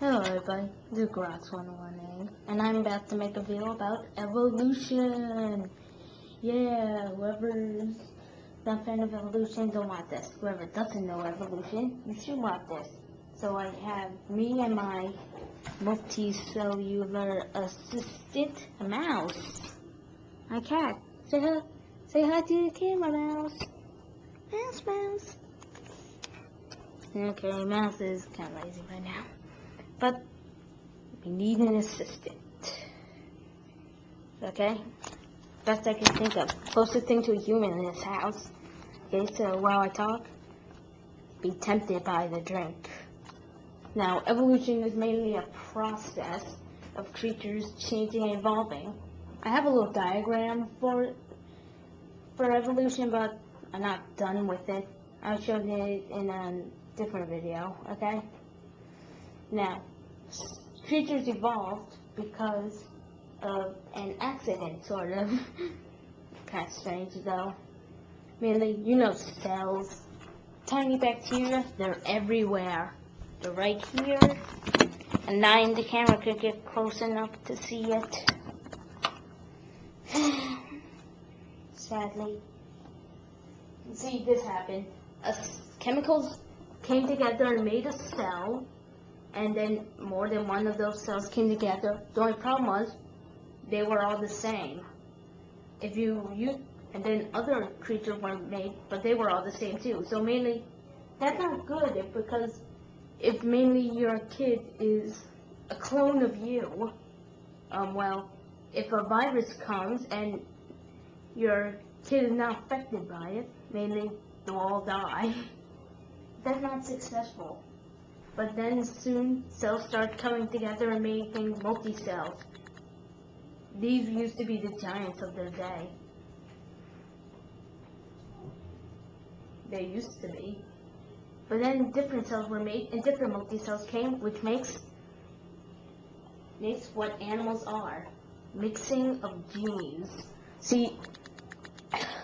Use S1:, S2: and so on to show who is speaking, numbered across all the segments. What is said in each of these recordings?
S1: Hello everybody, this is Grox118, and I'm about to make a video about evolution. Yeah, whoever's not a fan of evolution, don't want this. Whoever doesn't know evolution, you should want this. So I have me and my multicellular assistant, a mouse. My cat. Say hi to the camera, mouse. Mouse. Okay, mouse is kind of lazy right now. But we need an assistant. Okay? Best I can think of. Closest thing to a human in this house. Okay, so while I talk, be tempted by the drink. Now, evolution is mainly a process of creatures changing and evolving. I have a little diagram for evolution, but I'm not done with it. I'll show it in a different video, okay? Now, creatures evolved because of an accident, sort of. Kind of strange, though. Mainly, you know, cells. Tiny bacteria, they're everywhere. They're right here. And not in the camera could get close enough to see it. Sadly. See, this happened. Chemicals came together and made a cell. And then more than one of those cells came together. The only problem was they were all the same. And then other creatures were made, but they were all the same too. So mainly, that's not good because if mainly your kid is a clone of you, well, if a virus comes and your kid is not affected by it, mainly they'll all die. That's not successful. But then soon cells start coming together and making multi-cells. These used to be the giants of their day. They used to be. But then different cells were made and different multi-cells came, which makes what animals are. Mixing of genes. See,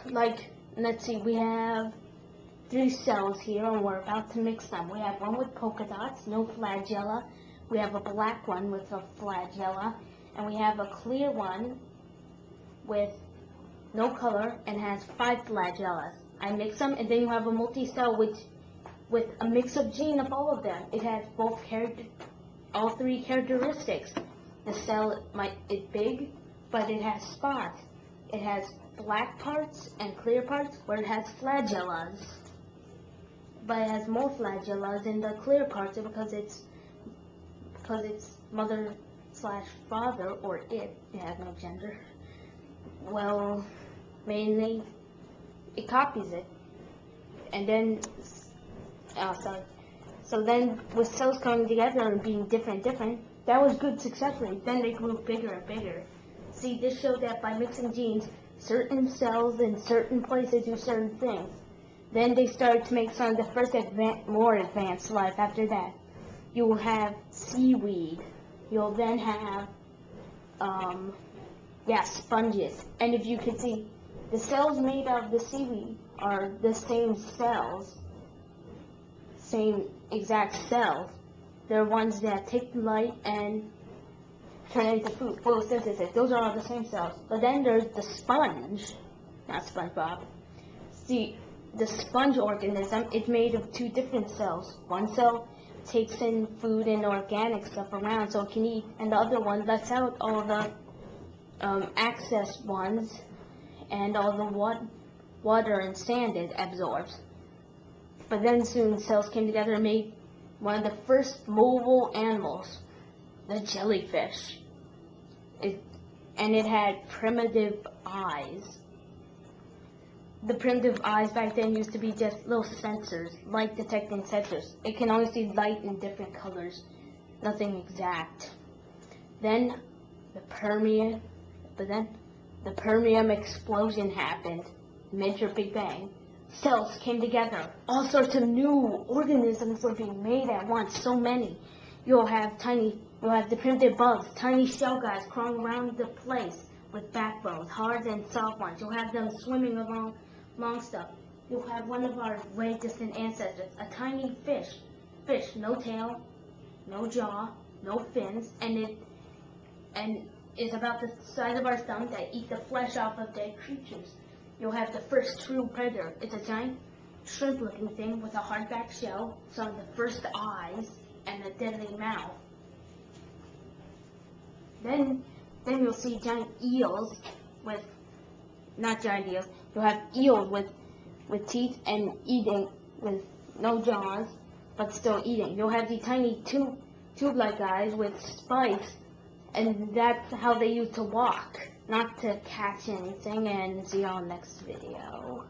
S1: let's see, we have 3 cells here, and we're about to mix them. We have one with polka dots, no flagella. We have a black one with a flagella. And we have a clear one with no color and has 5 flagellas. I mix them, and then you have a multi-cell with a mix of gene of all of them. It has all 3 characteristics. The cell is big, but it has spots. It has black parts and clear parts where it has flagellas. But it has more flagellas in the clear parts because it's mother/father, or it has no gender. Well, mainly it copies it, and then so then with cells coming together and being different, that was good success rate. Then they grew bigger and bigger. See, this showed that by mixing genes, certain cells in certain places do certain things. Then they started to make some of the first more advanced life. After that, you will have seaweed. You'll then have, sponges. And if you can see, the cells made out of the seaweed are the same cells, same exact cells. They're ones that take light and turn it into food. Photosynthesis. Those are all the same cells. But then there's the sponge, not SpongeBob. See, the sponge organism is made of 2 different cells. One cell takes in food and organic stuff around so it can eat, and the other one lets out all the excess ones and all the water and sand it absorbs. But then soon cells came together and made one of the first mobile animals, the jellyfish. It had primitive eyes. The primitive eyes back then used to be just little sensors, light detecting sensors. It can only see light in different colors, nothing exact. Then the Permian explosion happened, major Big Bang. Cells came together. All sorts of new organisms were being made at once, so many. You'll have the primitive bugs, tiny shell guys crawling around the place with backbones, hard and soft ones. You'll have them swimming along stuff. You'll have one of our way distant ancestors, a tiny fish, no tail, no jaw, no fins, and is about the size of our thumb that eat the flesh off of dead creatures. You'll have the first true predator. It's a giant shrimp-looking thing with a hardback shell, some of the first eyes, and a deadly mouth. Then you'll see giant eels with, not giant eels, you'll have eels with teeth and eating with no jaws, but still eating. You'll have these tiny tube-like guys with spikes, and that's how they use to walk, not to catch anything, and see y'all next video.